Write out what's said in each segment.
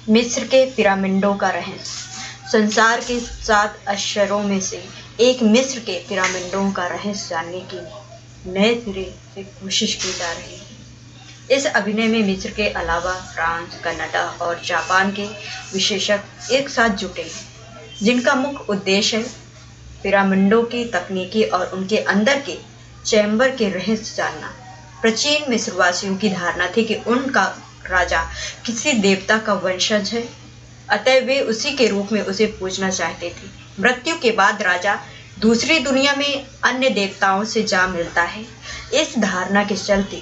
मिस्र के पिरामिडों का रहस्य। संसार के 7 आश्चर्यों में से एक मिस्र के पिरामिडों का रहस्य जानने की नए सिरे से कोशिश की जा रही है। इस अभिनय में मिस्र के अलावा फ्रांस, कनाडा और जापान के विशेषज्ञ एक साथ जुटे हैं, जिनका मुख्य उद्देश्य है पिरामिडों की तकनीकी और उनके अंदर के चैम्बर के रहस्य जानना। प्राचीन मिस्रवासियों की धारणा थी कि उनका राजा किसी देवता का वंशज है, अतः वे उसी के रूप में उसे पूजना चाहते थे। मृत्यु के बाद राजा दूसरी दुनिया में अन्य देवताओं से जा मिलता है। इस धारणा के चलते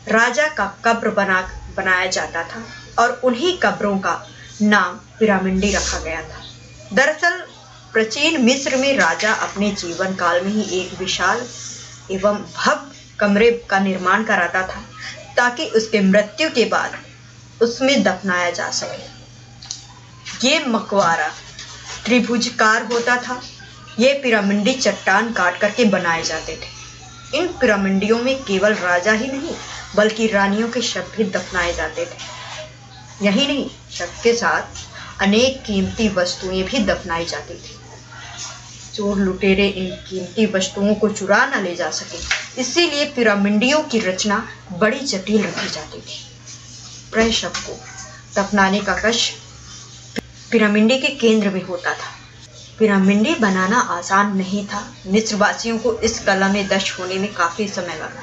राजा का कब्र बनाया जाता था और उन्हीं कब्रों का नाम पिरामिडी रखा गया था। दरअसल प्राचीन मिस्र में राजा अपने जीवन काल में ही एक विशाल एवं भव्य कमरे का निर्माण कराता था ताकि उसके मृत्यु के बाद उसमें दफनाया जा सके। ये मकबरा त्रिभुजाकार होता था। ये पिरामिडी चट्टान काट करके बनाए जाते थे। इन पिरामिडों में केवल राजा ही नहीं बल्कि रानियों के शव भी दफनाए जाते थे। यही नहीं, शव के साथ अनेक कीमती वस्तुएं भी दफनाई जाती थी। चोर लुटेरे इन कीमती वस्तुओं को चुरा न ले जा सके, इसीलिए पिरामिडों की रचना बड़ी जटिल रखी जाती थी। प्रय शव को दफनाने का कक्ष पिरामिड के केंद्र में होता था। पिरामिड बनाना आसान नहीं था। मिस्रवासियों को इस कला में दक्ष होने में काफी समय लगा।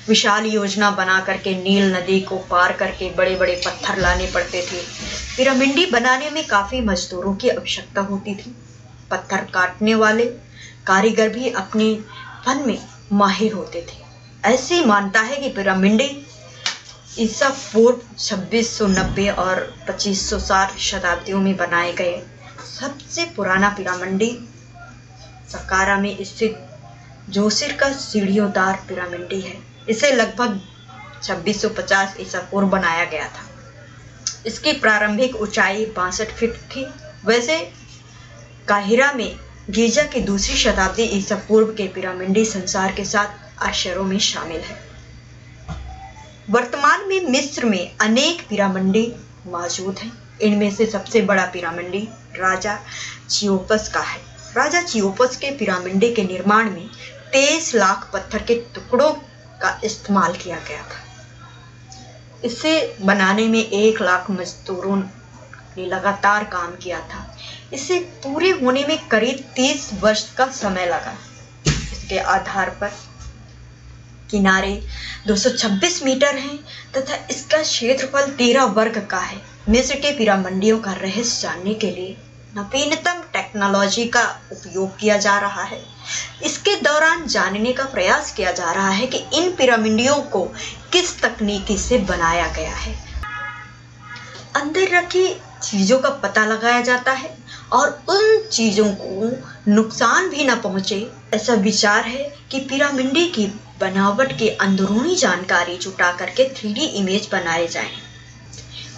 विशाल योजना बना करके नील नदी को पार करके बड़े बड़े पत्थर लाने पड़ते थे। पिरामिड बनाने में काफी मजदूरों की आवश्यकता होती थी। पत्थर काटने वाले कारीगर भी अपने फन में माहिर होते थे। ऐसी मानता है कि पिरामिड ईसा पूर्व 2690 और 2560 शताब्दियों में बनाए गए सबसे पुराना पिरामिड सकारा में स्थित जोसिर का सीढ़ियोंदार पिरामिड है। इसे लगभग 2650 ईसा पूर्व बनाया गया था। इसकी प्रारंभिक ऊंचाई 62 फीट थी। वैसे काहिरा में गीजा की दूसरी शताब्दी ईसा पूर्व के पिरामिड संसार के 7 आश्चर्यों में शामिल है। वर्तमान में मिस्र में अनेक पिरामिड मौजूद हैं। इनमें से सबसे बड़ा पिरामिड राजा चियोपस का है। राजा चियोपस के पिरामिड के निर्माण में 23 लाख पत्थर के टुकड़ों का इस्तेमाल किया गया था। इसे बनाने में 1 लाख मजदूरों ने लगातार काम किया था। इसे पूरे होने में करीब 30 वर्ष का समय लगा। इसके आधार पर किनारे 226 मीटर हैं तथा इसका क्षेत्रफल 13 वर्ग का है। मिस्र के पिरामिडों का रहस्य जानने के लिए नवीनतम टेक्नोलॉजी का उपयोग किया जा रहा है। इसके दौरान जानने का प्रयास किया जा रहा है कि इन पिरामिडों को किस तकनीकी से बनाया गया है। अंदर रखी चीजों का पता लगाया जाता है और उन चीजों को नुकसान भी न पहुंचे, ऐसा विचार है कि पिरामिड की बनावट की अंदरूनी जानकारी जुटा करके 3D इमेज बनाए जाएं।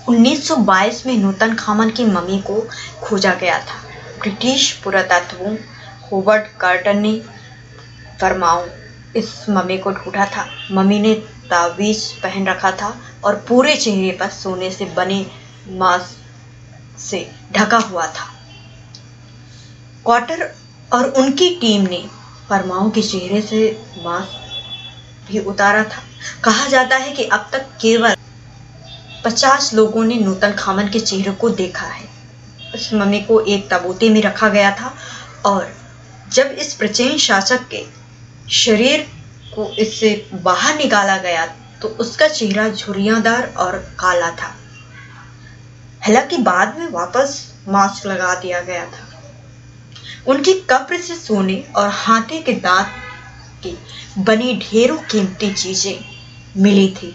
1922 में तूतनखामन की मम्मी को खोजा गया था। ब्रिटिश पुरातत्वों होवर्ड कार्टर ने फरमाओ इस मम्मी को ढूंढा था। मम्मी ने तावीज पहन रखा था और पूरे चेहरे पर सोने से बने मांस से ढका हुआ था। क्वार्टर और उनकी टीम ने फरमाओ के चेहरे से मांस भी उतारा था। कहा जाता है कि अब तक केवल 50 लोगों ने तूतनखामन के चेहरे को देखा है। इस मम्मी को एक ताबूते में रखा गया था और जब इस प्राचीन शासक के शरीर को इससे बाहर निकाला गया तो उसका चेहरा झुर्रियादार और काला था। हालांकि बाद में वापस मास्क लगा दिया गया था। उनकी कब्र से सोने और हाथी के दांत की बनी ढेरों कीमती चीजें मिली थी।